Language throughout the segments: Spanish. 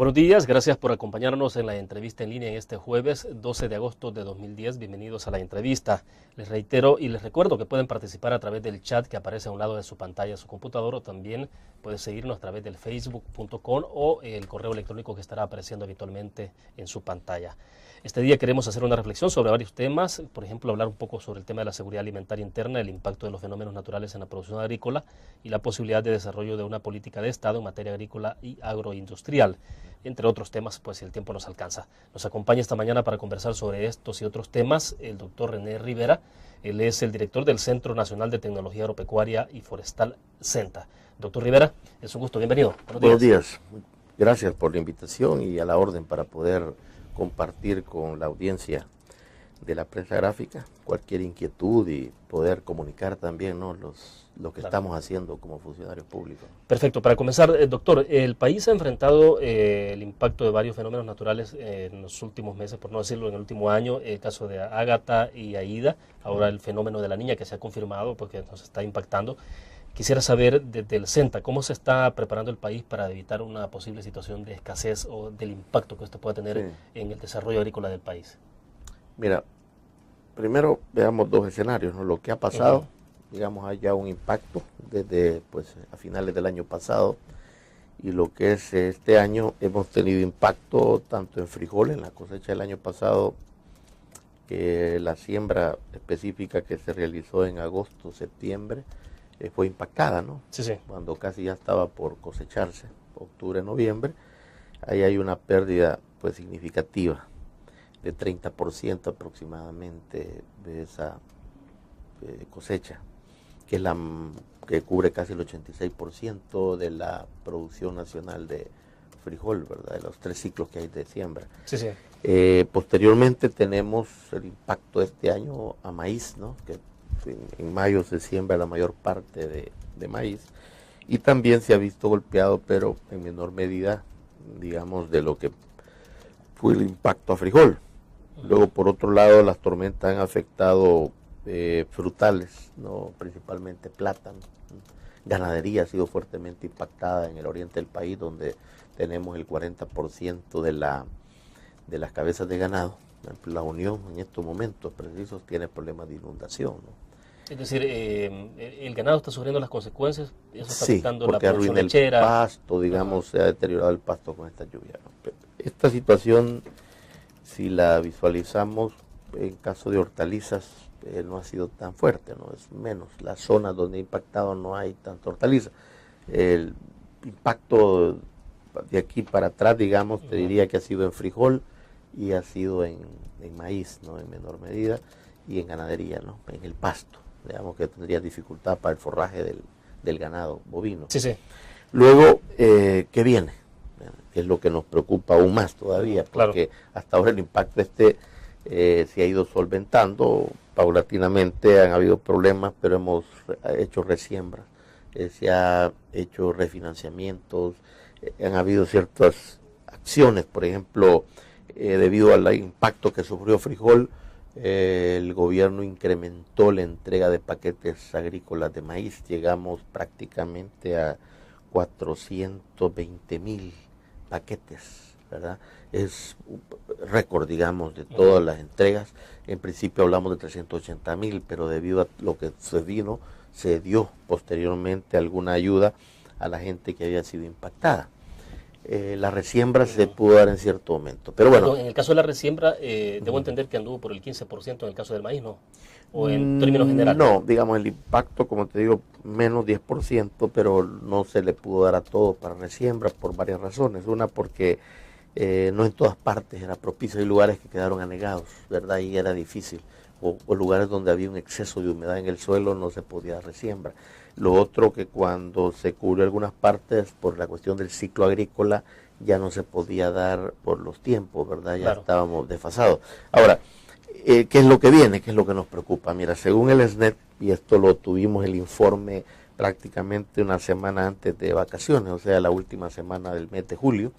Buenos días, gracias por acompañarnos en la entrevista en línea en este jueves 12 de agosto de 2010. Bienvenidos a la entrevista. Les reitero y les recuerdo que pueden participar a través del chat que aparece a un lado de su pantalla, su computador, o también pueden seguirnos a través del facebook.com o el correo electrónico que estará apareciendo habitualmente en su pantalla. Este día queremos hacer una reflexión sobre varios temas, por ejemplo, hablar un poco sobre el tema de la seguridad alimentaria interna, el impacto de los fenómenos naturales en la producción agrícola y la posibilidad de desarrollo de una política de Estado en materia agrícola y agroindustrial, entre otros temas, pues si el tiempo nos alcanza. Nos acompaña esta mañana para conversar sobre estos y otros temas el doctor René Rivera. Él es el director del Centro Nacional de Tecnología Agropecuaria y Forestal, CENTA. Doctor Rivera, es un gusto, bienvenido. Buenos días. Gracias por la invitación y a la orden para poder compartir con la audiencia de la prensa gráfica cualquier inquietud y poder comunicar también, ¿no?, lo que estamos haciendo como funcionarios públicos. Perfecto. Para comenzar, doctor, el país ha enfrentado el impacto de varios fenómenos naturales en los últimos meses, por no decirlo en el último año, el caso de Ágata y Aida, ahora el fenómeno de la Niña que se ha confirmado porque nos está impactando. Quisiera saber desde el CENTA, ¿cómo se está preparando el país para evitar una posible situación de escasez o del impacto que esto pueda tener en el desarrollo agrícola del país? Mira, primero veamos dos escenarios, ¿no? Lo que ha pasado, digamos, hay ya un impacto desde a finales del año pasado, y lo que es este año hemos tenido impacto tanto en frijol, en la cosecha del año pasado, que la siembra específica que se realizó en agosto, septiembre, fue impactada, ¿no? Sí. Cuando casi ya estaba por cosecharse, octubre, noviembre, ahí hay una pérdida pues significativa de 30% aproximadamente de esa cosecha, que es que cubre casi el 86% de la producción nacional de frijol, ¿verdad? De los 3 ciclos que hay de siembra. Sí. Posteriormente tenemos el impacto de este año a maíz, ¿no? Que en mayo se siembra la mayor parte de maíz, y también se ha visto golpeado, pero en menor medida, digamos, de lo que fue el impacto a frijol. Luego, por otro lado, las tormentas han afectado frutales, ¿no?, principalmente plátano. Ganadería ha sido fuertemente impactada en el oriente del país, donde tenemos el 40% de las cabezas de ganado. La Unión en estos momentos precisos tiene problemas de inundación, ¿no? Es decir, el ganado está sufriendo las consecuencias, eso está Sí, afectando la porque producción arruina lechera. el pasto, digamos, se ha deteriorado el pasto con esta lluvia, ¿no? Esta situación, si la visualizamos en caso de hortalizas, no ha sido tan fuerte, ¿no? Es menos. Las zonas donde ha impactado no hay tanta hortaliza. El impacto de aquí para atrás, digamos, te diría que ha sido en frijol y ha sido en maíz, ¿no?, en menor medida, y en ganadería, ¿no?, en el pasto. Digamos que tendría dificultad para el forraje del ganado bovino. Sí. Luego, ¿qué viene? Que es lo que nos preocupa aún más todavía, porque hasta ahora el impacto se ha ido solventando paulatinamente, han habido problemas, pero hemos hecho resiembra, se ha hecho refinanciamientos, han habido ciertas acciones, por ejemplo, debido al impacto que sufrió frijol, el gobierno incrementó la entrega de paquetes agrícolas de maíz. Llegamos prácticamente a 420,000 paquetes, ¿verdad? Es un récord, digamos, de todas las entregas. En principio hablamos de 380,000, pero debido a lo que se dio posteriormente alguna ayuda a la gente que había sido impactada. La resiembra se pudo dar en cierto momento, pero bueno. En el caso de la resiembra, debo entender que anduvo por el 15% en el caso del maíz, ¿no? O en términos generales. No, digamos, el impacto, como te digo, menos 10%, pero no se le pudo dar a todo para resiembra por varias razones. Una, porque no en todas partes era propicio, hay lugares que quedaron anegados, ¿verdad? Y era difícil, o lugares donde había un exceso de humedad en el suelo no se podía dar resiembra. Lo otro, que cuando se cubrió algunas partes por la cuestión del ciclo agrícola, ya no se podía dar por los tiempos, ¿verdad? Ya estábamos desfasados. Ahora, ¿qué es lo que viene? ¿Qué es lo que nos preocupa? Mira, según el SNET, y esto lo tuvimos el informe prácticamente una semana antes de vacaciones, o sea, la última semana del mes de julio,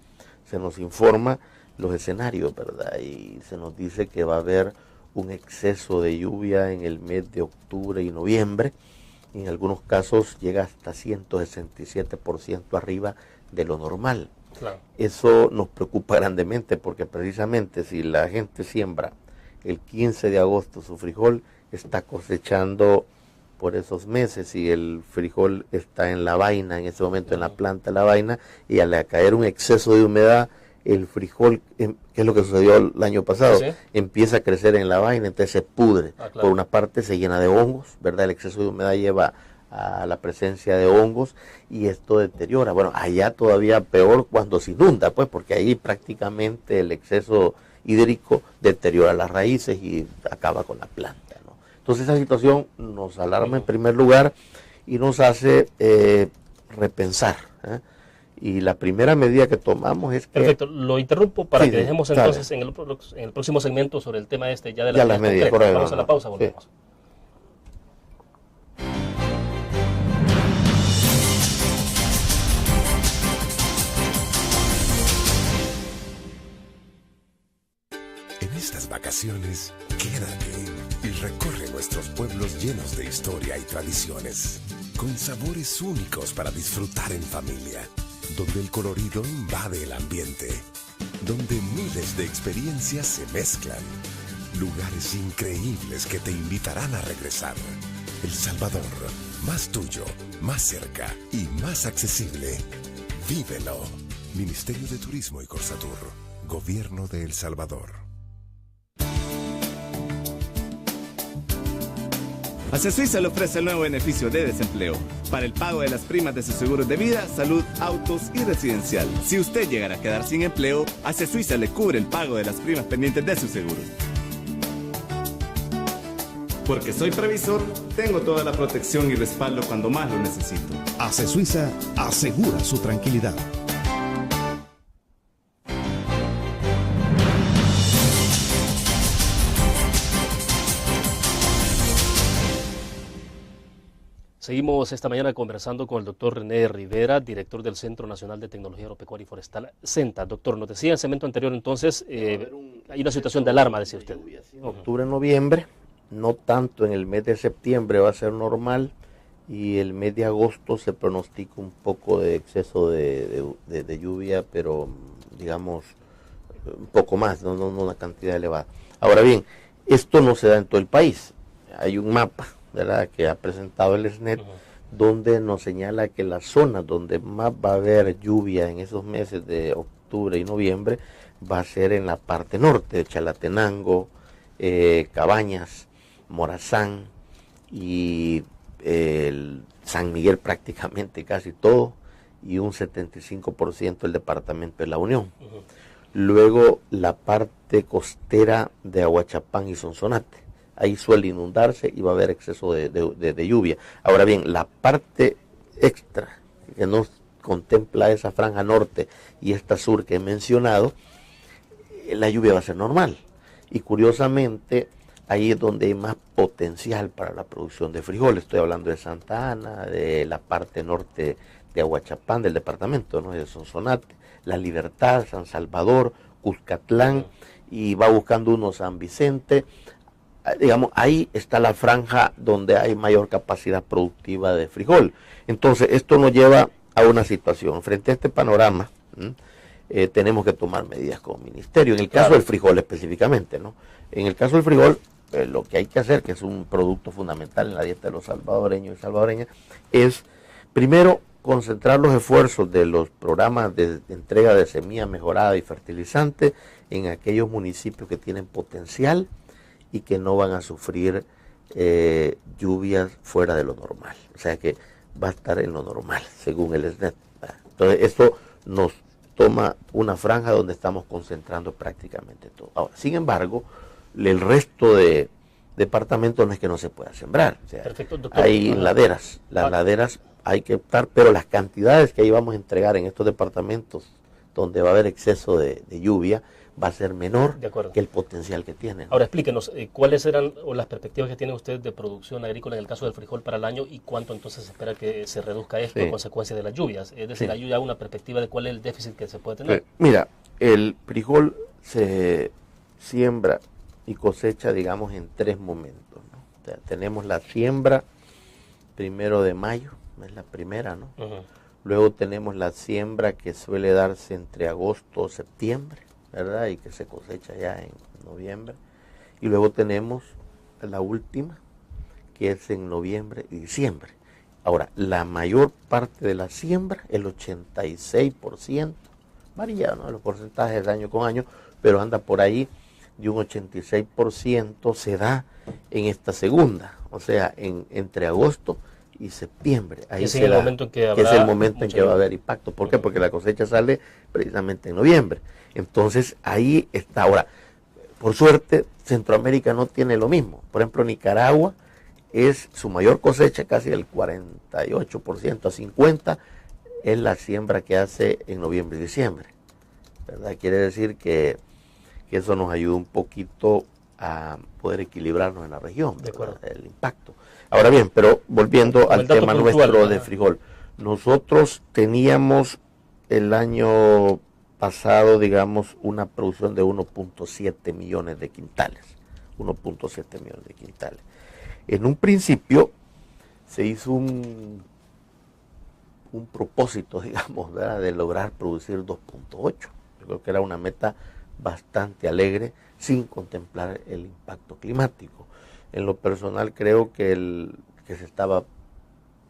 se nos informa los escenarios, ¿verdad? Y se nos dice que va a haber un exceso de lluvia en el mes de octubre y noviembre. En algunos casos llega hasta 167% arriba de lo normal. Claro. Eso nos preocupa grandemente porque precisamente si la gente siembra el 15 de agosto su frijol, está cosechando por esos meses y el frijol está en la vaina, en ese momento en la planta de la vaina, y al caer un exceso de humedad, el frijol, que es lo que sucedió el año pasado, ¿Sí? empieza a crecer en la vaina, entonces se pudre. Claro. Por una parte se llena de hongos, ¿verdad? El exceso de humedad lleva a la presencia de hongos y esto deteriora. Bueno, allá todavía peor cuando se inunda, pues, porque ahí prácticamente el exceso hídrico deteriora las raíces y acaba con la planta, ¿no? Entonces esa situación nos alarma en primer lugar y nos hace repensar, ¿eh? Y la primera medida que tomamos es que... Perfecto, lo interrumpo para que dejemos entonces dale. en el próximo segmento sobre el tema este ya de las medidas. concretas. Vamos a la pausa, volvemos. Sí. En estas vacaciones, quédate y recorre nuestros pueblos llenos de historia y tradiciones, con sabores únicos para disfrutar en familia, donde el colorido invade el ambiente, donde miles de experiencias se mezclan, lugares increíbles que te invitarán a regresar. El Salvador, más tuyo, más cerca y más accesible. Vívelo. Ministerio de Turismo y Corsatur, Gobierno de El Salvador. Suiza le ofrece el nuevo beneficio de desempleo para el pago de las primas de sus seguros de vida, salud, autos y residencial. Si usted llegara a quedar sin empleo, Suiza le cubre el pago de las primas pendientes de sus seguros. Porque soy previsor, tengo toda la protección y respaldo cuando más lo necesito. Suiza asegura su tranquilidad. Seguimos esta mañana conversando con el doctor René Rivera, director del Centro Nacional de Tecnología Agropecuaria y Forestal, CENTA. Doctor, nos decía en el segmento anterior entonces, hay una situación de alarma, decía usted. En octubre, noviembre, no tanto en el mes de septiembre va a ser normal, y el mes de agosto se pronostica un poco de exceso de lluvia, pero digamos un poco más, no una cantidad elevada. Ahora bien, esto no se da en todo el país. Hay un mapa, ¿verdad?, que ha presentado el SNET, donde nos señala que las zonas donde más va a haber lluvia en esos meses de octubre y noviembre va a ser en la parte norte de Chalatenango, Cabañas, Morazán y San Miguel, prácticamente casi todo, y un 75% del departamento de La Unión. Luego la parte costera de Aguachapán y Sonsonate, ahí suele inundarse y va a haber exceso de lluvia. Ahora bien, la parte extra que no contempla esa franja norte y esta sur que he mencionado, la lluvia va a ser normal. Y curiosamente, ahí es donde hay más potencial para la producción de frijoles. Estoy hablando de Santa Ana, de la parte norte de Aguachapán, del departamento, ¿no?, de Sonsonate, La Libertad, San Salvador, Cuscatlán, y va buscando uno San Vicente. Digamos, ahí está la franja donde hay mayor capacidad productiva de frijol. Entonces, esto nos lleva a una situación. Frente a este panorama, tenemos que tomar medidas como ministerio. En el caso del frijol específicamente, ¿no? En el caso del frijol, lo que hay que hacer, que es un producto fundamental en la dieta de los salvadoreños y salvadoreñas, es, primero, concentrar los esfuerzos de los programas de entrega de semilla mejorada y fertilizante en aquellos municipios que tienen potencial y que no van a sufrir lluvias fuera de lo normal. O sea que va a estar en lo normal, según el SNET. Entonces, esto nos toma una franja donde estamos concentrando prácticamente todo. Ahora, sin embargo, el resto de departamentos no es que no se pueda sembrar. O sea, perfecto, doctor. Hay laderas. Las laderas hay que optar, pero las cantidades que ahí vamos a entregar en estos departamentos donde va a haber exceso de lluvia va a ser menor que el potencial que tienen. Ahora explíquenos, ¿cuáles eran o las perspectivas que tienen ustedes de producción agrícola en el caso del frijol para el año y cuánto entonces se espera que se reduzca esto a consecuencia de las lluvias? Es decir, ¿hay ya una perspectiva de cuál es el déficit que se puede tener? Mira, el frijol se siembra y cosecha, digamos, en 3 momentos, ¿no? O sea, tenemos la siembra 1 de mayo, es la primera, ¿no? Luego tenemos la siembra que suele darse entre agosto o septiembre, ¿verdad? Y que se cosecha ya en noviembre. Y luego tenemos la última, que es en noviembre y diciembre. Ahora, la mayor parte de la siembra, el 86%, varía, ¿no?, los porcentajes de año con año, pero anda por ahí de un 86% se da en esta segunda, o sea, entre agosto y septiembre. Ahí es el momento en que habrá, es el momento en que va a haber impacto. ¿Por qué? Porque la cosecha sale precisamente en noviembre. Entonces, ahí está. Ahora, por suerte, Centroamérica no tiene lo mismo. Por ejemplo, Nicaragua es su mayor cosecha, casi del 48% a 50%, es la siembra que hace en noviembre y diciembre, ¿verdad? Quiere decir que eso nos ayuda un poquito a poder equilibrarnos en la región, el impacto. Ahora bien, pero volviendo al tema nuestro de frijol, nosotros teníamos el año pasado, digamos, una producción de 1.7 millones de quintales, 1.7 millones de quintales. En un principio se hizo un propósito, digamos, ¿verdad?, de lograr producir 2.8. Yo creo que era una meta bastante alegre, sin contemplar el impacto climático. En lo personal creo que se estaba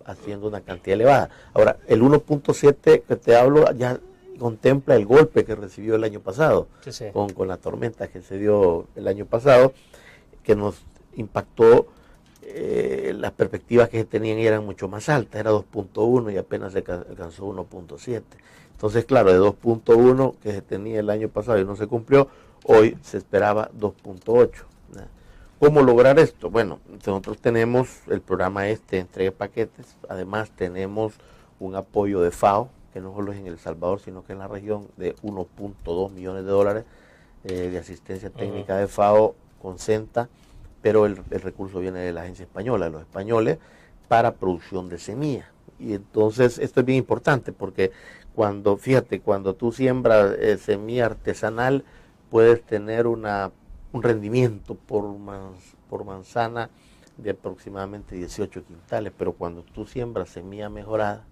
haciendo una cantidad elevada. Ahora, el 1.7 que te hablo ya contempla el golpe que recibió el año pasado, sí. con la tormenta que se dio el año pasado, que nos impactó. Las perspectivas que se tenían eran mucho más altas, era 2.1 y apenas se alcanzó 1.7. Entonces, claro, de 2.1 que se tenía el año pasado y no se cumplió, hoy se esperaba 2.8. ¿Cómo lograr esto? Bueno, nosotros tenemos el programa entrega de paquetes, además tenemos un apoyo de FAO, que no solo es en El Salvador, sino que en la región, de 1.2 millones de dólares de asistencia técnica de FAO con CENTA, pero el recurso viene de la agencia española, de los españoles, para producción de semilla. Y entonces esto es bien importante porque cuando tú siembras semilla artesanal, puedes tener un rendimiento por manzana de aproximadamente 18 quintales, pero cuando tú siembras semilla mejorada,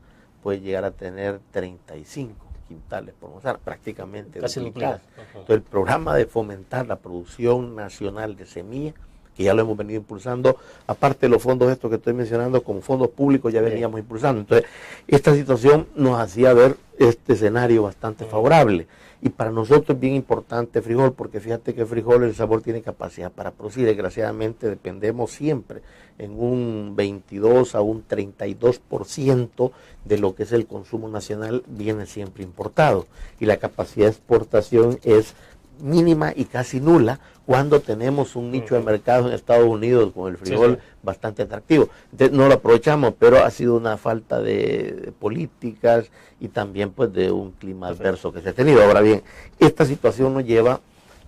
puedes llegar a tener 35 quintales por manzana, prácticamente duplicada. Entonces el programa de fomentar la producción nacional de semilla, que ya lo hemos venido impulsando, aparte de los fondos estos que estoy mencionando, como fondos públicos ya veníamos impulsando. Entonces, esta situación nos hacía ver este escenario bastante favorable. Y para nosotros es bien importante frijol, porque fíjate que el frijol, El Sabor, tiene capacidad para producir. Desgraciadamente dependemos siempre en un 22 a un 32% de lo que es el consumo nacional, viene siempre importado. Y la capacidad de exportación es mínima y casi nula cuando tenemos un nicho de mercado en Estados Unidos con el frijol bastante atractivo. Entonces, no lo aprovechamos, pero ha sido una falta de políticas y también pues de un clima adverso que se ha tenido. Ahora bien, esta situación nos lleva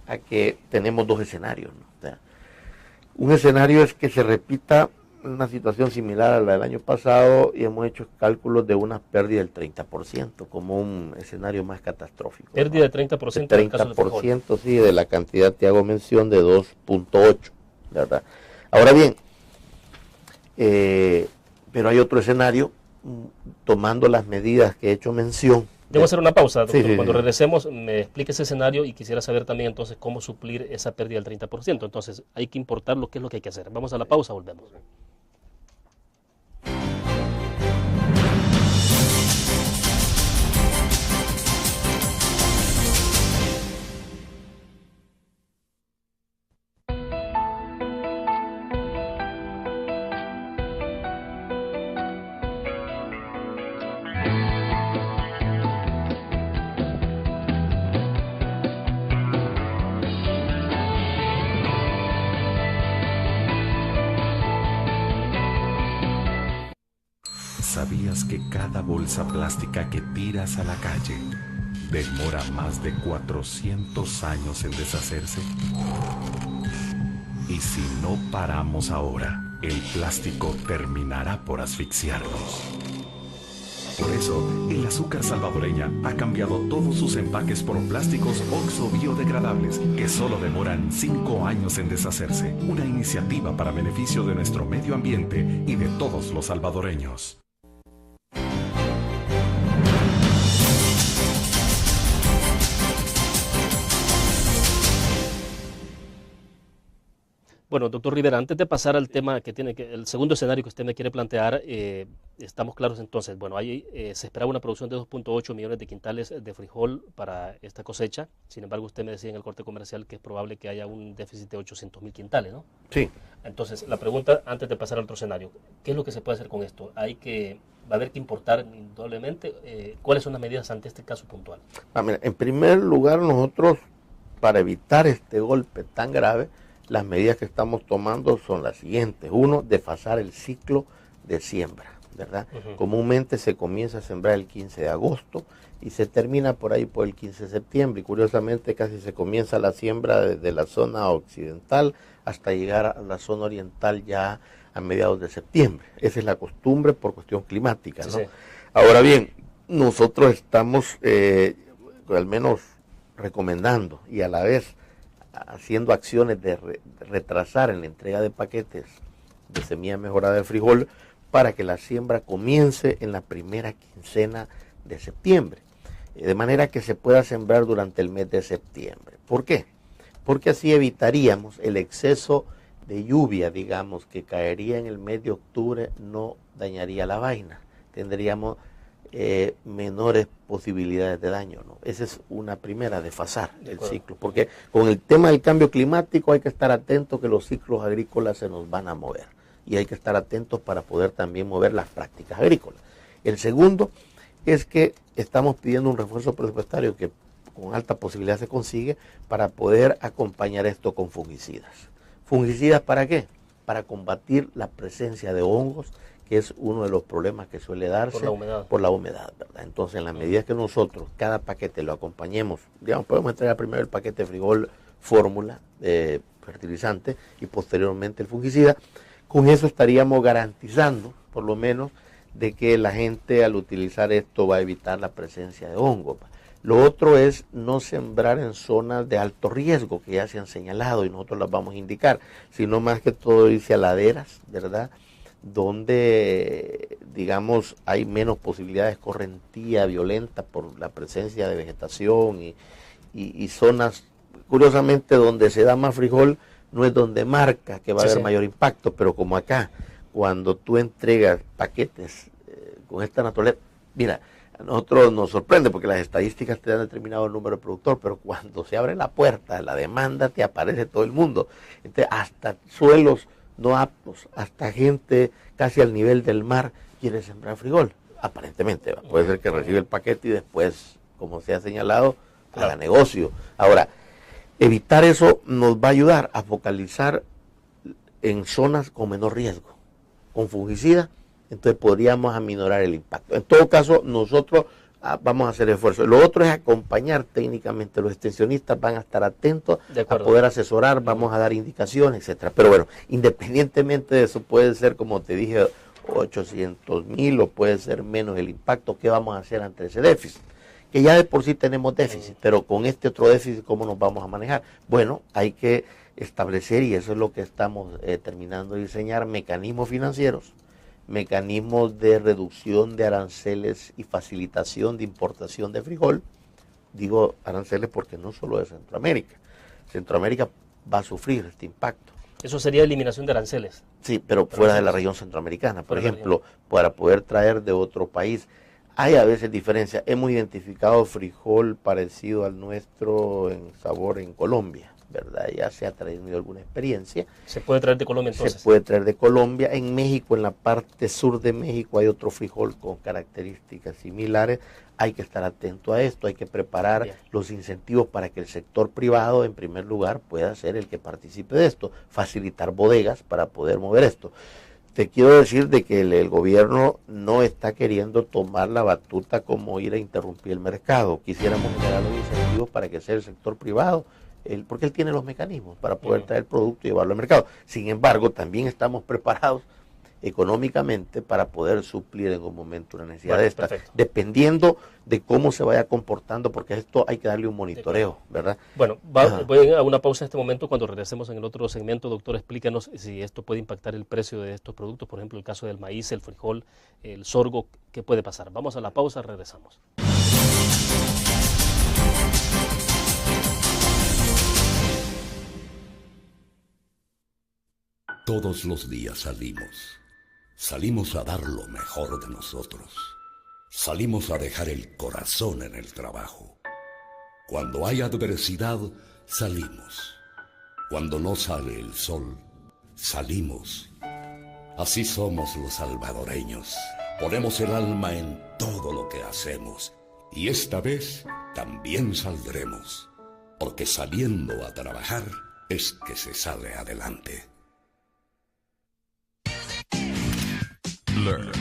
a que tenemos dos escenarios, ¿no? O sea, un escenario es que se repita una situación similar a la del año pasado y hemos hecho cálculos de una pérdida del 30% como un escenario más catastrófico. Pérdida del 30%. De 30%, sí, de la cantidad, te hago mención, de 2.8, ¿verdad? Ahora bien, pero hay otro escenario, tomando las medidas que he hecho mención. Debo hacer una pausa, doctor. Sí. Cuando regresemos, me explique ese escenario y quisiera saber también entonces cómo suplir esa pérdida del 30%. Entonces, hay que importar qué es lo que hay que hacer. Vamos a la pausa, volvemos. ¿Sabías que cada bolsa plástica que tiras a la calle demora más de 400 años en deshacerse? Y si no paramos ahora, el plástico terminará por asfixiarnos. Por eso, el azúcar salvadoreña ha cambiado todos sus empaques por plásticos OXO biodegradables que solo demoran 5 años en deshacerse. Una iniciativa para beneficio de nuestro medio ambiente y de todos los salvadoreños. Bueno, doctor Rivera, antes de pasar al tema el segundo escenario que usted me quiere plantear, estamos claros entonces. Bueno, se esperaba una producción de 2.8 millones de quintales de frijol para esta cosecha. Sin embargo, usted me decía en el corte comercial que es probable que haya un déficit de 800.000 quintales, ¿no? Sí. Entonces, la pregunta, antes de pasar al otro escenario, ¿qué es lo que se puede hacer con esto? Va a haber que importar indudablemente. ¿Cuáles son las medidas ante este caso puntual? Mira, en primer lugar, nosotros, para evitar este golpe tan grave, las medidas que estamos tomando son las siguientes. Uno, desfasar el ciclo de siembra, ¿verdad? Comúnmente se comienza a sembrar el 15 de agosto y se termina por ahí por el 15 de septiembre. Y curiosamente casi se comienza la siembra desde la zona occidental hasta llegar a la zona oriental ya a mediados de septiembre. Esa es la costumbre por cuestión climática, ¿no? Sí. Ahora bien, nosotros estamos al menos recomendando y a la vez haciendo acciones de retrasar en la entrega de paquetes de semilla mejorada de frijol para que la siembra comience en la primera quincena de septiembre, de manera que se pueda sembrar durante el mes de septiembre. ¿Por qué? Porque así evitaríamos el exceso de lluvia, digamos, que caería en el mes de octubre, no dañaría la vaina, tendríamos menores posibilidades de daño, ¿no? Esa es una primera, desfasar el ciclo, porque con el tema del cambio climático hay que estar atentos que los ciclos agrícolas se nos van a mover y hay que estar atentos para poder también mover las prácticas agrícolas. El segundo es que estamos pidiendo un refuerzo presupuestario que con alta posibilidad se consigue para poder acompañar esto con fungicidas. ¿Fungicidas para qué? Para combatir la presencia de hongos, que es uno de los problemas que suele darse por la humedad, ¿verdad? Entonces, en la medida que nosotros cada paquete lo acompañemos, digamos, podemos entregar primero el paquete de frijol fórmula de fertilizante y posteriormente el fungicida, con eso estaríamos garantizando, por lo menos, de que la gente al utilizar esto va a evitar la presencia de hongos. Lo otro es no sembrar en zonas de alto riesgo, que ya se han señalado y nosotros las vamos a indicar, sino más que todo irse a laderas, ¿verdad?, donde, digamos, hay menos posibilidades de escorrentía violenta por la presencia de vegetación y zonas, curiosamente, donde se da más frijol, no es donde marca que va a haber mayor impacto, pero como acá, cuando tú entregas paquetes con esta naturaleza, mira, a nosotros nos sorprende porque las estadísticas te dan determinado el número de productor, pero cuando se abre la puerta, la demanda, te aparece todo el mundo. Entonces, hasta suelos no aptos, hasta gente casi al nivel del mar quiere sembrar frijol, aparentemente. Puede ser que recibe el paquete y después, como se ha señalado, haga negocio. Ahora, evitar eso nos va a ayudar a focalizar en zonas con menor riesgo. Con fungicida, entonces podríamos aminorar el impacto. En todo caso, nosotros vamos a hacer esfuerzo. Lo otro es acompañar técnicamente. Los extensionistas van a estar atentos a poder asesorar, vamos a dar indicaciones, etcétera. Pero bueno, independientemente de eso, puede ser, como te dije, 800.000 o puede ser menos el impacto. ¿Qué vamos a hacer ante ese déficit? Que ya de por sí tenemos déficit, pero con este otro déficit, ¿cómo nos vamos a manejar? Bueno, hay que establecer, y eso es lo que estamos terminando de diseñar, mecanismos financieros, mecanismos de reducción de aranceles y facilitación de importación de frijol. Digo aranceles porque no solo de Centroamérica. Centroamérica va a sufrir este impacto. Eso sería eliminación de aranceles. Sí, pero fuera de la región centroamericana. Por ejemplo, para poder traer de otro país. Hay a veces diferencias. Hemos identificado frijol parecido al nuestro en sabor en Colombia, ¿verdad? Ya se ha traído alguna experiencia. ¿Se puede traer de Colombia entonces? Se puede traer de Colombia. En México, en la parte sur de México, hay otro frijol con características similares. Hay que estar atento a esto, hay que preparar los incentivos para que el sector privado, en primer lugar, pueda ser el que participe de esto, facilitar bodegas para poder mover esto. Te quiero decir de que el gobierno no está queriendo tomar la batuta como ir a interrumpir el mercado. Quisiéramos generar los incentivos para que sea el sector privado, porque él tiene los mecanismos para poder traer el producto y llevarlo al mercado. Sin embargo, también estamos preparados económicamente para poder suplir en un momento una necesidad de esta, dependiendo de cómo se vaya comportando, porque esto hay que darle un monitoreo, ¿verdad? Bueno, voy a una pausa en este momento. Cuando regresemos en el otro segmento, doctor, explícanos si esto puede impactar el precio de estos productos, por ejemplo, el caso del maíz, el frijol, el sorgo, ¿qué puede pasar? Vamos a la pausa, regresamos. Todos los días salimos. Salimos a dar lo mejor de nosotros. Salimos a dejar el corazón en el trabajo. Cuando hay adversidad, salimos. Cuando no sale el sol, salimos. Así somos los salvadoreños. Ponemos el alma en todo lo que hacemos. Y esta vez también saldremos. Porque saliendo a trabajar es que se sale adelante. Blur,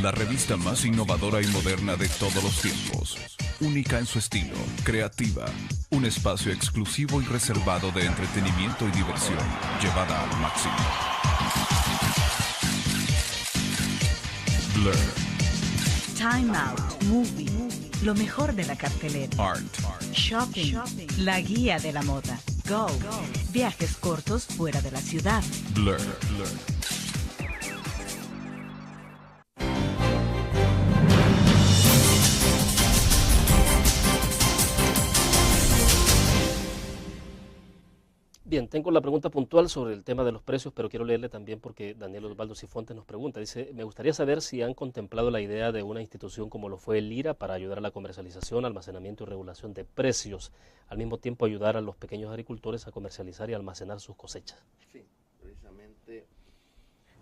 la revista más innovadora y moderna de todos los tiempos. Única en su estilo, creativa, un espacio exclusivo y reservado de entretenimiento y diversión, llevada al máximo. Blur. Time Out, Movie, lo mejor de la cartelera. Art. Shopping, la guía de la moda. Go, viajes cortos fuera de la ciudad. Blur. Bien, tengo la pregunta puntual sobre el tema de los precios, pero quiero leerle también porque Daniel Osvaldo Cifuentes nos pregunta. Dice, me gustaría saber si han contemplado la idea de una institución como lo fue el IRA para ayudar a la comercialización, almacenamiento y regulación de precios, al mismo tiempo ayudar a los pequeños agricultores a comercializar y almacenar sus cosechas. Sí, precisamente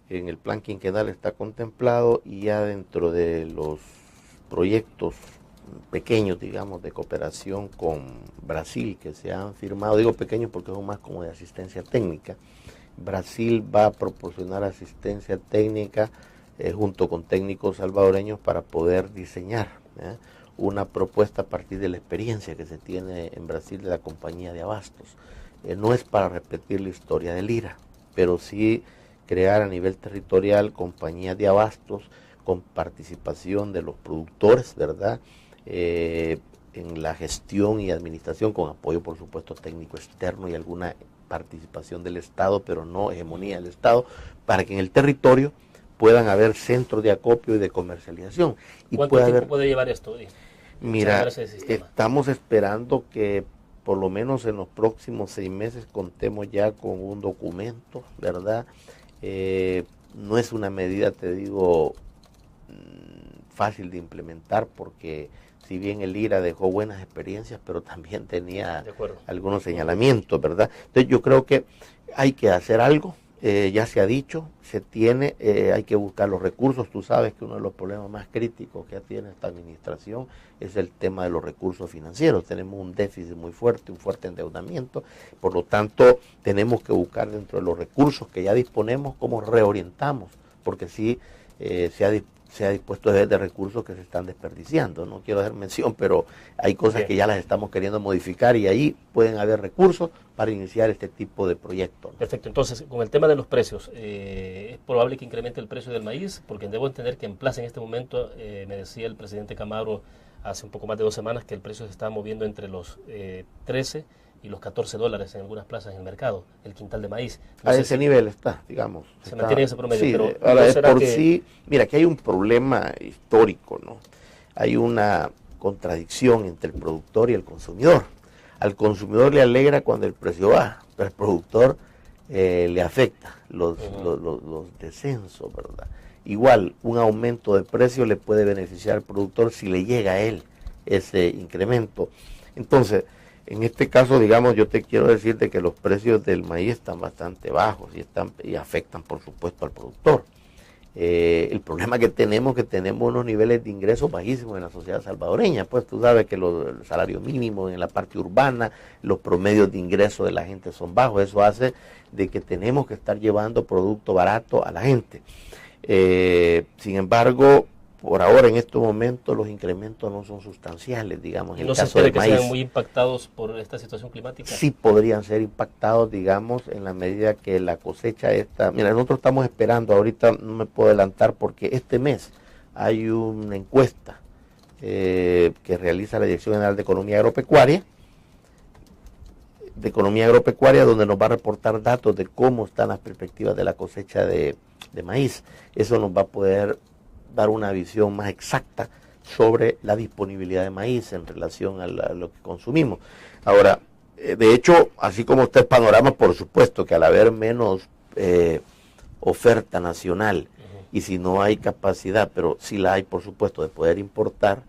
en el plan quinquenal está contemplado y ya dentro de los proyectos pequeños, digamos, de cooperación con Brasil que se han firmado, digo pequeños porque son más como de asistencia técnica. Brasil va a proporcionar asistencia técnica junto con técnicos salvadoreños para poder diseñar una propuesta a partir de la experiencia que se tiene en Brasil de la compañía de abastos. No es para repetir la historia del IRA, pero sí crear a nivel territorial compañías de abastos con participación de los productores, ¿verdad? En la gestión y administración, con apoyo por supuesto técnico externo y alguna participación del Estado, pero no hegemonía del Estado, para que en el territorio puedan haber centros de acopio y de comercialización. Y ¿Cuánto tiempo puede llevar esto? Mira, estamos esperando que por lo menos en los próximos 6 meses contemos ya con un documento, ¿verdad? No es una medida, te digo, fácil de implementar porque si bien el IRA dejó buenas experiencias, pero también tenía algunos señalamientos, ¿verdad? Entonces yo creo que hay que hacer algo, ya se ha dicho, se tiene, hay que buscar los recursos. Tú sabes que uno de los problemas más críticos que tiene esta administración es el tema de los recursos financieros. Tenemos un déficit muy fuerte, un fuerte endeudamiento, por lo tanto tenemos que buscar dentro de los recursos que ya disponemos cómo reorientamos, porque sí se ha dispuesto de recursos que se están desperdiciando. No quiero hacer mención, pero hay cosas que ya las estamos queriendo modificar y ahí pueden haber recursos para iniciar este tipo de proyectos. Perfecto, entonces con el tema de los precios, ¿es probable que incremente el precio del maíz? Porque debo entender que en plaza en este momento, me decía el presidente Camaro hace un poco más de 2 semanas que el precio se está moviendo entre los 13 y los $14 en algunas plazas en el mercado, el quintal de maíz. A ese nivel está, digamos. Se mantiene ese promedio. Sí, pero ahora es por sí, mira, que hay un problema histórico, ¿no? Hay una contradicción entre el productor y el consumidor. Al consumidor le alegra cuando el precio baja, pero al productor le afecta los descensos, ¿verdad? Igual, un aumento de precio le puede beneficiar al productor si le llega a él ese incremento. Entonces, en este caso, digamos, yo te quiero decir de que los precios del maíz están bastante bajos y afectan, por supuesto, al productor. El problema que tenemos unos niveles de ingresos bajísimos en la sociedad salvadoreña. Pues tú sabes que el salario mínimo en la parte urbana, los promedios de ingresos de la gente son bajos. Eso hace de que tenemos que estar llevando producto barato a la gente. Sin embargo, por ahora, en estos momentos, los incrementos no son sustanciales, digamos. ¿Y no se espera que sean muy impactados por esta situación climática? Sí podrían ser impactados, digamos, en la medida que la cosecha esta... Mira, nosotros estamos esperando, ahorita no me puedo adelantar porque este mes hay una encuesta que realiza la Dirección General de Economía Agropecuaria, donde nos va a reportar datos de cómo están las perspectivas de la cosecha de maíz. Eso nos va a poder dar una visión más exacta sobre la disponibilidad de maíz en relación a lo que consumimos. Ahora, de hecho, así como está el panorama, por supuesto que al haber menos oferta nacional y si no hay capacidad, pero si la hay, por supuesto, de poder importar,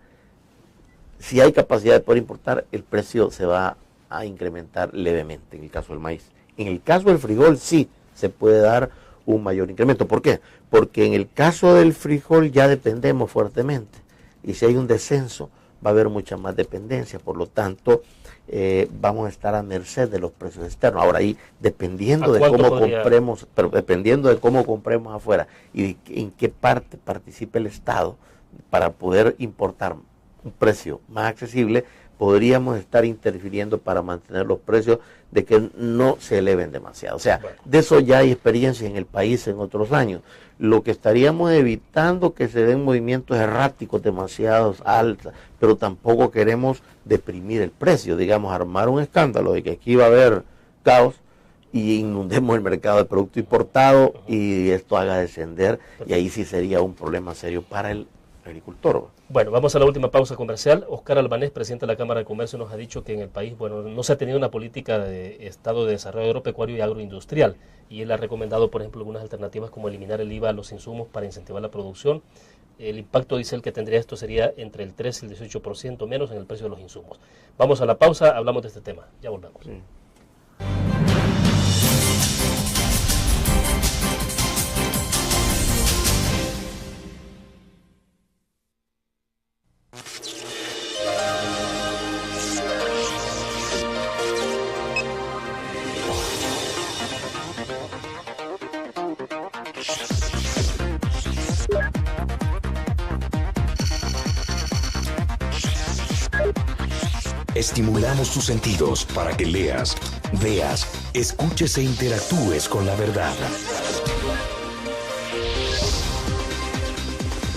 si hay capacidad de poder importar, el precio se va a incrementar levemente en el caso del maíz. En el caso del frijol sí se puede dar un mayor incremento. ¿Por qué? Porque en el caso del frijol ya dependemos fuertemente y si hay un descenso va a haber mucha más dependencia, por lo tanto vamos a estar a merced de los precios externos. Ahora ahí, dependiendo de cómo compremos, pero dependiendo de cómo compremos afuera y en qué parte participe el Estado para poder importar un precio más accesible, podríamos estar interfiriendo para mantener los precios de que no se eleven demasiado. O sea, de eso ya hay experiencia en el país en otros años. Lo que estaríamos evitando que se den movimientos erráticos demasiado altos, pero tampoco queremos deprimir el precio, digamos, armar un escándalo de que aquí va a haber caos y inundemos el mercado de producto importado y esto haga descender, y ahí sí sería un problema serio para el agricultor. Bueno, vamos a la última pausa comercial. Oscar Albanés, presidente de la Cámara de Comercio, nos ha dicho que en el país, bueno, no se ha tenido una política de Estado de desarrollo agropecuario y agroindustrial, y él ha recomendado, por ejemplo, algunas alternativas como eliminar el IVA a los insumos para incentivar la producción. El impacto, dice él, que tendría esto sería entre el 3 y el 18% menos en el precio de los insumos. Vamos a la pausa, hablamos de este tema. Ya volvemos. Sí. Estimulamos tus sentidos para que leas, veas, escuches e interactúes con la verdad.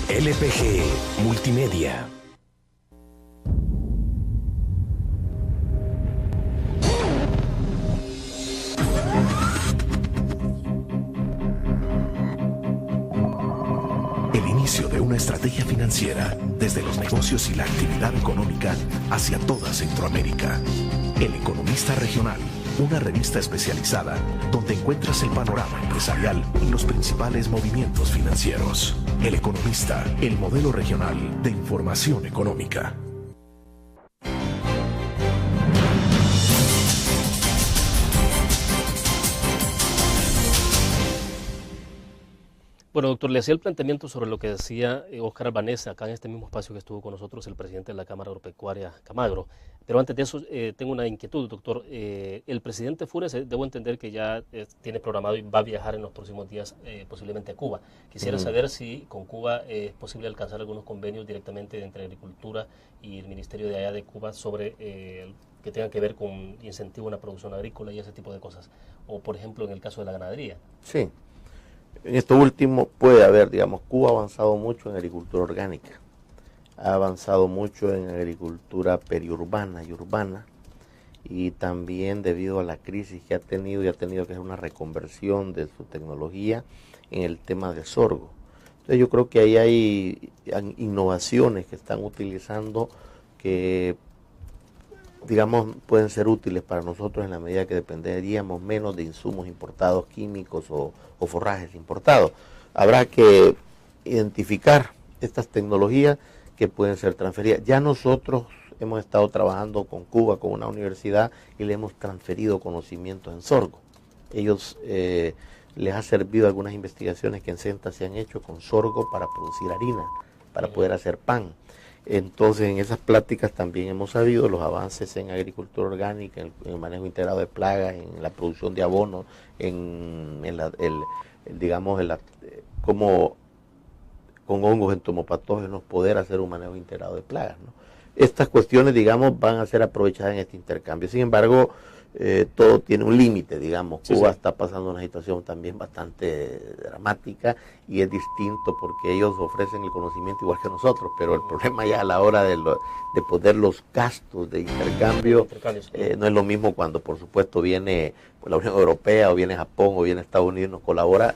LPG Multimedia. El inicio de una estrategia financiera desde los negocios y la actividad económica hacia toda Centroamérica. El Economista Regional, una revista especializada donde encuentras el panorama empresarial y los principales movimientos financieros. El Economista, el modelo regional de información económica. Bueno, doctor, le hacía el planteamiento sobre lo que decía Oscar Albanés acá en este mismo espacio que estuvo con nosotros el presidente de la Cámara Agropecuaria, Camagro. Pero antes de eso, tengo una inquietud, doctor. El presidente Funes, debo entender que ya tiene programado y va a viajar en los próximos días posiblemente a Cuba. Quisiera saber si con Cuba es posible alcanzar algunos convenios directamente entre Agricultura y el Ministerio de allá de Cuba sobre que tengan que ver con incentivo a la producción agrícola y ese tipo de cosas. O, por ejemplo, en el caso de la ganadería. Sí. En esto último puede haber, digamos, Cuba ha avanzado mucho en agricultura orgánica, ha avanzado mucho en agricultura periurbana y urbana, y también debido a la crisis que ha tenido y ha tenido que hacer una reconversión de su tecnología en el tema de sorgo. Entonces yo creo que ahí hay innovaciones que están utilizando que, digamos, pueden ser útiles para nosotros en la medida que dependeríamos menos de insumos importados, químicos o forrajes importados. Habrá que identificar estas tecnologías que pueden ser transferidas. Ya nosotros hemos estado trabajando con Cuba, con una universidad, y le hemos transferido conocimientos en sorgo. Ellos les ha servido algunas investigaciones que en CENTA se han hecho con sorgo para producir harina, para poder hacer pan. Entonces, en esas pláticas también hemos sabido los avances en agricultura orgánica, en el manejo integrado de plagas, en la producción de abonos, como con hongos entomopatógenos poder hacer un manejo integrado de plagas, ¿no? Estas cuestiones, digamos, van a ser aprovechadas en este intercambio. Sin embargo, todo tiene un límite, digamos. Cuba está pasando una situación también bastante dramática y es distinto porque ellos ofrecen el conocimiento igual que nosotros, pero el problema ya a la hora de poner los gastos de intercambio no es lo mismo cuando, por supuesto, viene la Unión Europea o viene Japón o viene Estados Unidos y nos colabora,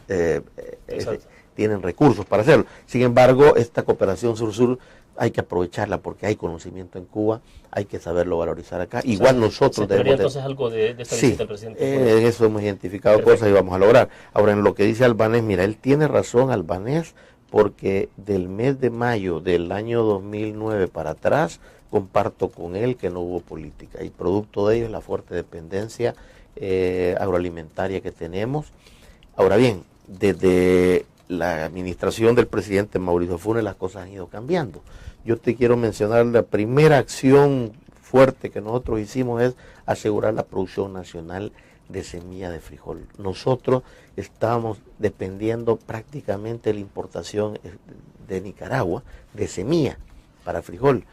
tienen recursos para hacerlo. Sin embargo, esta cooperación sur-sur hay que aprovecharla porque hay conocimiento en Cuba, hay que saberlo valorizar acá. Igual nosotros debemos... entonces algo de esta visita del presidente. En eso hemos identificado cosas y vamos a lograr. Ahora, en lo que dice Albanés, mira, él tiene razón, Albanés, porque del mes de mayo del año 2009 para atrás, comparto con él que no hubo política. Y producto de ello es la fuerte dependencia agroalimentaria que tenemos. Ahora bien, desde la administración del presidente Mauricio Funes las cosas han ido cambiando. Yo te quiero mencionar la primera acción fuerte que nosotros hicimos es asegurar la producción nacional de semilla de frijol. Nosotros estábamos dependiendo prácticamente de la importación de Nicaragua de semilla para frijol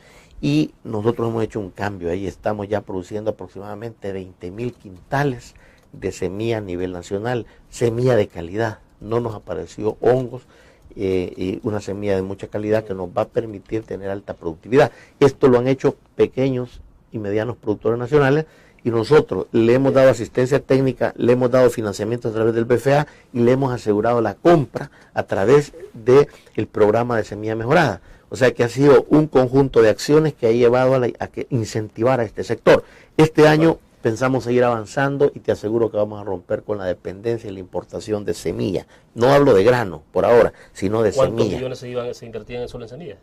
y nosotros hemos hecho un cambio ahí, estamos ya produciendo aproximadamente 20,000 quintales de semilla a nivel nacional, semilla de calidad. No nos apareció hongos y una semilla de mucha calidad que nos va a permitir tener alta productividad. Esto lo han hecho pequeños y medianos productores nacionales y nosotros le hemos dado asistencia técnica, le hemos dado financiamiento a través del BFA y le hemos asegurado la compra a través del programa de semilla mejorada. O sea que ha sido un conjunto de acciones que ha llevado a que incentivar a este sector. Este año pensamos seguir avanzando y te aseguro que vamos a romper con la dependencia y la importación de semilla. No hablo de grano por ahora, sino de semilla. ¿Cuántos millones se invertían solo en semilla?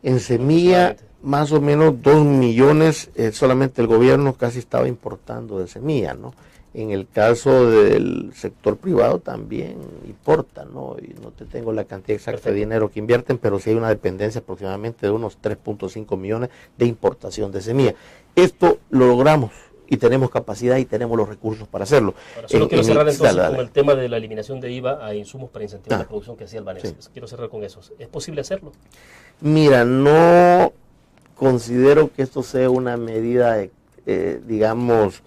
En semilla, más o menos 2 millones, solamente el gobierno casi estaba importando de semilla, ¿no? En el caso del sector privado también importa, ¿no? Y no te tengo la cantidad exacta de dinero que invierten, pero sí hay una dependencia aproximadamente de unos 3.5 millones de importación de semilla. Esto lo logramos y tenemos capacidad y tenemos los recursos para hacerlo. Ahora, solo quiero cerrar entonces con el tema de la eliminación de IVA a insumos para incentivar la producción que hacía Albanés. Sí. Quiero cerrar con eso. ¿Es posible hacerlo? Mira, no considero que esto sea una medida, digamos,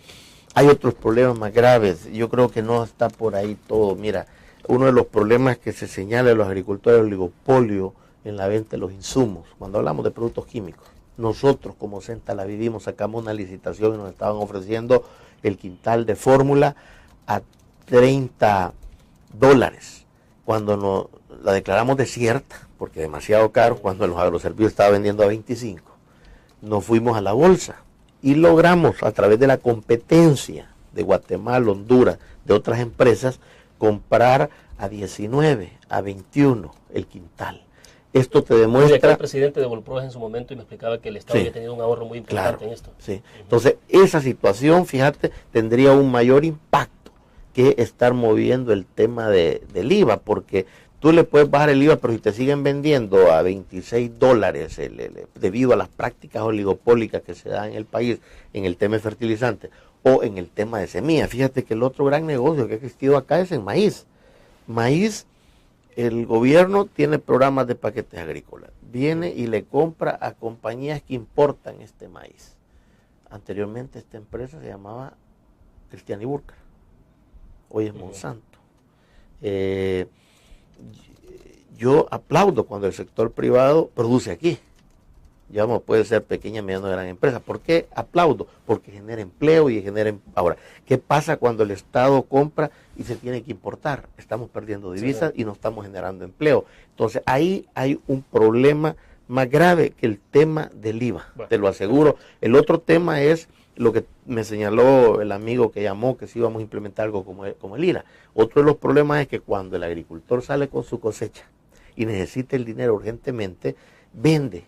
hay otros problemas más graves. Yo creo que no está por ahí todo. Mira, uno de los problemas que se señala a los agricultores es el oligopolio en la venta de los insumos. Cuando hablamos de productos químicos, nosotros como Senta la vivimos, sacamos una licitación y nos estaban ofreciendo el quintal de fórmula a $30. Cuando la declaramos desierta, porque demasiado caro, cuando en los agroservicios estaba vendiendo a 25, nos fuimos a la bolsa y logramos a través de la competencia de Guatemala, Honduras, de otras empresas, comprar a 19, a 21 el quintal. Esto te demuestra... El presidente de Volproes en su momento y me explicaba que el Estado había tenido un ahorro muy importante en esto. Sí. Entonces, esa situación, fíjate, tendría un mayor impacto que estar moviendo el tema del IVA, porque tú le puedes bajar el IVA, pero si te siguen vendiendo a $26 debido a las prácticas oligopólicas que se dan en el país en el tema de fertilizantes o en el tema de semilla. Fíjate que el otro gran negocio que ha existido acá es en maíz. Maíz, el gobierno tiene programas de paquetes agrícolas. Viene y le compra a compañías que importan este maíz. Anteriormente esta empresa se llamaba Cristian y Burkhardt. Hoy es Monsanto. Yo aplaudo cuando el sector privado produce aquí. Digamos, puede ser pequeña, mediana o gran empresa. ¿Por qué aplaudo? Porque genera empleo y genera... Ahora, ¿qué pasa cuando el Estado compra y se tiene que importar? Estamos perdiendo divisas y no estamos generando empleo. Entonces, ahí hay un problema más grave que el tema del IVA, te lo aseguro. El otro tema es lo que me señaló el amigo que llamó, que si íbamos a implementar algo como el IRA. Otro de los problemas es que cuando el agricultor sale con su cosecha y necesita el dinero urgentemente, vende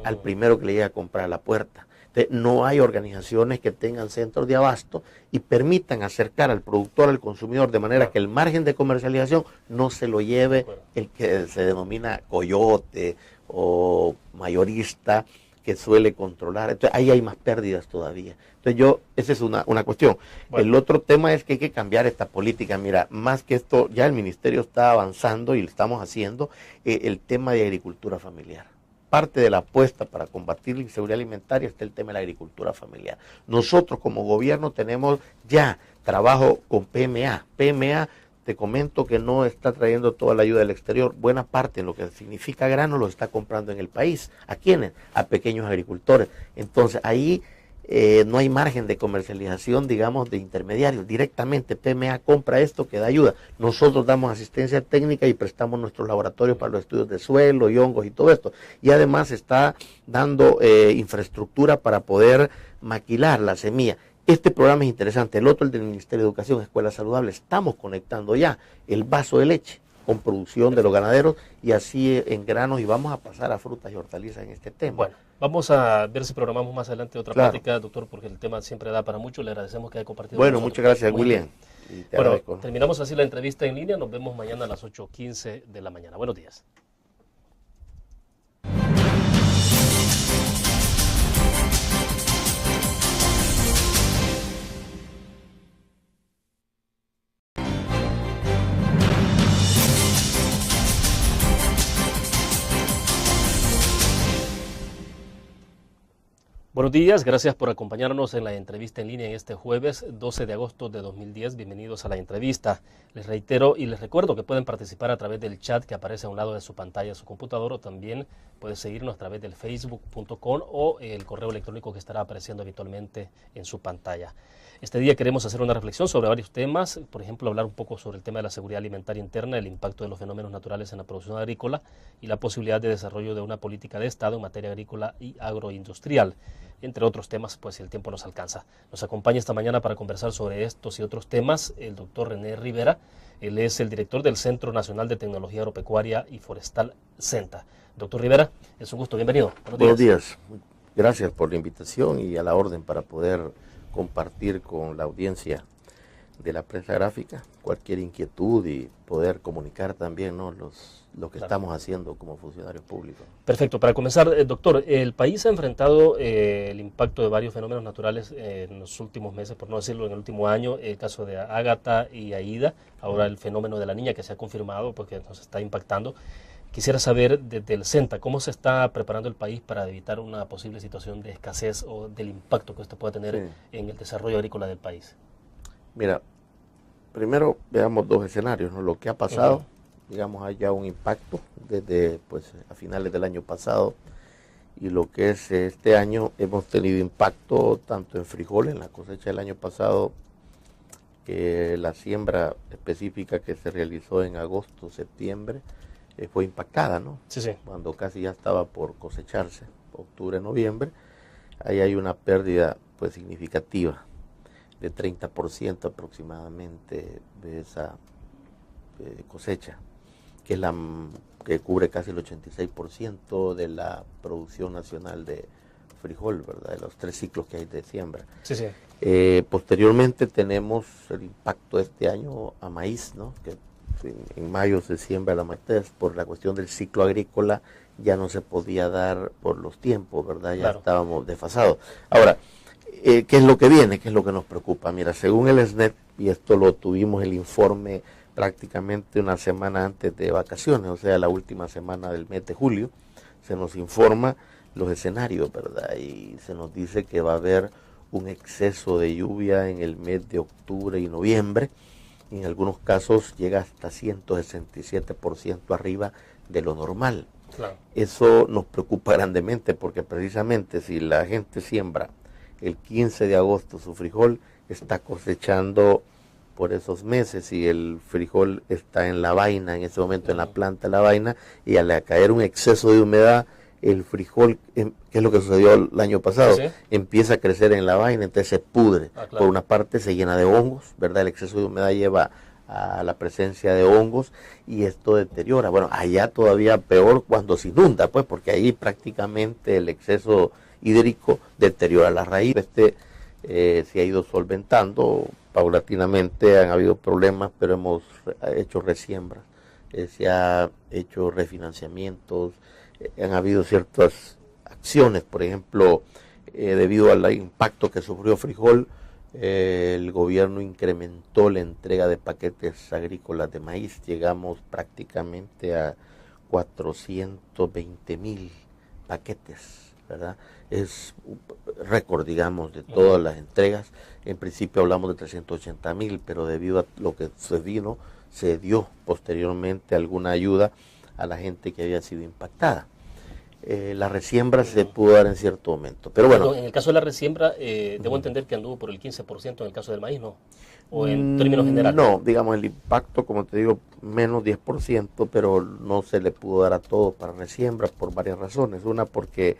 al primero que le llega a comprar a la puerta. Entonces, no hay organizaciones que tengan centros de abasto y permitan acercar al productor al consumidor de manera que el margen de comercialización no se lo lleve el que se denomina coyote o mayorista, que suele controlar. Entonces ahí hay más pérdidas todavía. Entonces esa es una cuestión. Bueno. El otro tema es que hay que cambiar esta política. Mira, más que esto, ya el ministerio está avanzando y lo estamos haciendo, el tema de agricultura familiar. Parte de la apuesta para combatir la inseguridad alimentaria está el tema de la agricultura familiar. Nosotros como gobierno tenemos ya trabajo con PMA. PMA, te comento que no está trayendo toda la ayuda del exterior. Buena parte en lo que significa grano lo está comprando en el país. ¿A quiénes? A pequeños agricultores. Entonces ahí no hay margen de comercialización, digamos, de intermediarios. Directamente PMA compra esto que da ayuda. Nosotros damos asistencia técnica y prestamos nuestros laboratorios para los estudios de suelo y hongos y todo esto. Y además está dando infraestructura para poder maquilar la semilla. Este programa es interesante. El otro, el del Ministerio de Educación, Escuela Saludable, estamos conectando ya el vaso de leche con producción de los ganaderos y así en granos, y vamos a pasar a frutas y hortalizas en este tema. Bueno, vamos a ver si programamos más adelante otra Claro. plática, doctor, porque el tema siempre da para mucho. Le agradecemos que haya compartido Bueno, con muchas nosotros. gracias, Muy William. bien. Y te Bueno, agradezco. terminamos así la entrevista en línea. Nos vemos mañana a las 8:15 de la mañana. Buenos días. Buenos días, gracias por acompañarnos en la entrevista en línea en este jueves 12 de agosto de 2010. Bienvenidos a la entrevista. Les reitero y les recuerdo que pueden participar a través del chat que aparece a un lado de su pantalla, de su computador, o también pueden seguirnos a través del facebook.com o el correo electrónico que estará apareciendo habitualmente en su pantalla. Este día queremos hacer una reflexión sobre varios temas, por ejemplo, hablar un poco sobre el tema de la seguridad alimentaria interna, el impacto de los fenómenos naturales en la producción agrícola y la posibilidad de desarrollo de una política de Estado en materia agrícola y agroindustrial, entre otros temas, pues si el tiempo nos alcanza. Nos acompaña esta mañana para conversar sobre estos y otros temas el doctor René Rivera. Él es el director del Centro Nacional de Tecnología Agropecuaria y Forestal, CENTA. Doctor Rivera, es un gusto, bienvenido. Buenos días. Gracias por la invitación y a la orden para poder compartir con la audiencia de la prensa gráfica cualquier inquietud y poder comunicar también, ¿no?, lo que estamos haciendo como funcionarios públicos. Perfecto. Para comenzar, doctor, el país ha enfrentado el impacto de varios fenómenos naturales en los últimos meses, por no decirlo en el último año, el caso de Ágata y Aida, ahora el fenómeno de la Niña que se ha confirmado porque nos está impactando. Quisiera saber desde el CENTA, ¿cómo se está preparando el país para evitar una posible situación de escasez o del impacto que esto pueda tener en el desarrollo agrícola del país? Mira, primero veamos dos escenarios, ¿no? Lo que ha pasado, digamos, hay ya un impacto desde pues a finales del año pasado, y lo que es este año hemos tenido impacto tanto en frijol, en la cosecha del año pasado, que la siembra específica que se realizó en agosto, septiembre, fue impactada, ¿no? Sí, sí. Cuando casi ya estaba por cosecharse, octubre, noviembre, ahí hay una pérdida pues significativa de 30% aproximadamente de esa cosecha, que es la que cubre casi el 86% de la producción nacional de frijol, ¿verdad? De los 3 ciclos que hay de siembra. Sí, sí. Posteriormente tenemos el impacto este año a maíz, ¿no? Que en mayo se siembra la maíz, por la cuestión del ciclo agrícola ya no se podía dar por los tiempos, ¿verdad? Ya Claro. estábamos desfasados. Ahora, ¿qué es lo que viene? ¿Qué es lo que nos preocupa? Mira, según el SNET, y esto lo tuvimos el informe prácticamente una semana antes de vacaciones, o sea, la última semana del mes de julio, se nos informa los escenarios, ¿verdad? Y se nos dice que va a haber un exceso de lluvia en el mes de octubre y noviembre. En algunos casos llega hasta 167% arriba de lo normal. Claro. Eso nos preocupa grandemente porque precisamente si la gente siembra el 15 de agosto su frijol, está cosechando por esos meses, y el frijol está en la vaina, en ese momento en la planta de la vaina, y al caer un exceso de humedad, el frijol, que es lo que sucedió el año pasado, Sí. empieza a crecer en la vaina, entonces se pudre. Claro. Por una parte se llena de hongos, ¿verdad? El exceso de humedad lleva a la presencia de hongos y esto deteriora. Bueno, allá todavía peor cuando se inunda, pues, porque ahí prácticamente el exceso hídrico deteriora la raíz. Se ha ido solventando paulatinamente, han habido problemas, pero hemos hecho resiembras, se ha hecho refinanciamientos, han habido ciertas acciones, por ejemplo, debido al impacto que sufrió frijol, el gobierno incrementó la entrega de paquetes agrícolas de maíz, llegamos prácticamente a 420,000 paquetes, ¿verdad? Es un récord, digamos, de todas las entregas. En principio hablamos de 380,000, pero debido a lo que se dio posteriormente alguna ayuda a la gente que había sido impactada. La resiembra se pudo dar en cierto momento. Pero bueno. En el caso de la resiembra, debo entender que anduvo por el 15% en el caso del maíz, ¿no? O en términos generales. No, digamos, el impacto, como te digo, menos 10%, pero no se le pudo dar a todo para resiembra por varias razones. Una, porque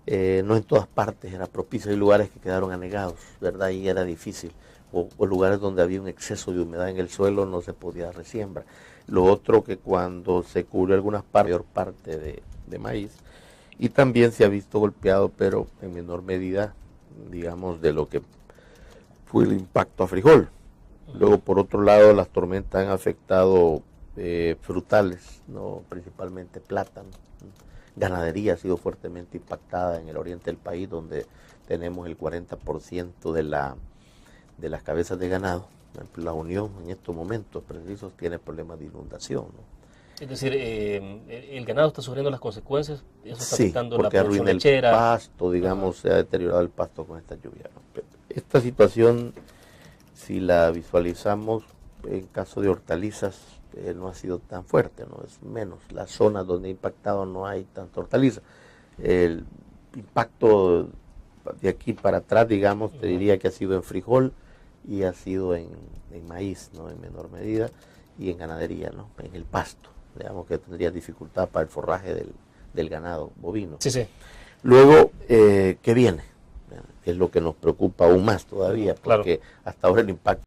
no en todas partes era propicio. Hay lugares que quedaron anegados, ¿verdad? Y era difícil. O lugares donde había un exceso de humedad en el suelo no se podía dar resiembra. Lo otro, que cuando se cubrió algunas partes, mayor parte de maíz, y también se ha visto golpeado, pero en menor medida, digamos, de lo que fue el impacto a frijol. Luego, por otro lado, las tormentas han afectado frutales, ¿no? Principalmente plátano. Ganadería ha sido fuertemente impactada en el oriente del país, donde tenemos el 40% de las cabezas de ganado. Por ejemplo, la Unión en estos momentos precisos tiene problemas de inundación, ¿no? Es decir, el ganado está sufriendo las consecuencias, eso está sí, afectando la porque producción arruina lechera. El pasto, digamos, se ha deteriorado el pasto con esta lluvia, ¿no? Esta situación, si la visualizamos en caso de hortalizas, no ha sido tan fuerte, ¿no? Es menos. Las zonas donde ha impactado no hay tanta hortaliza. El impacto de aquí para atrás, digamos, te diría que ha sido en frijol y ha sido en maíz, ¿no? En menor medida, y en ganadería, ¿no? En el pasto. Digamos que tendría dificultad para el forraje del ganado bovino. Sí, sí. Luego, ¿qué viene? Es lo que nos preocupa aún más todavía, porque hasta ahora el impacto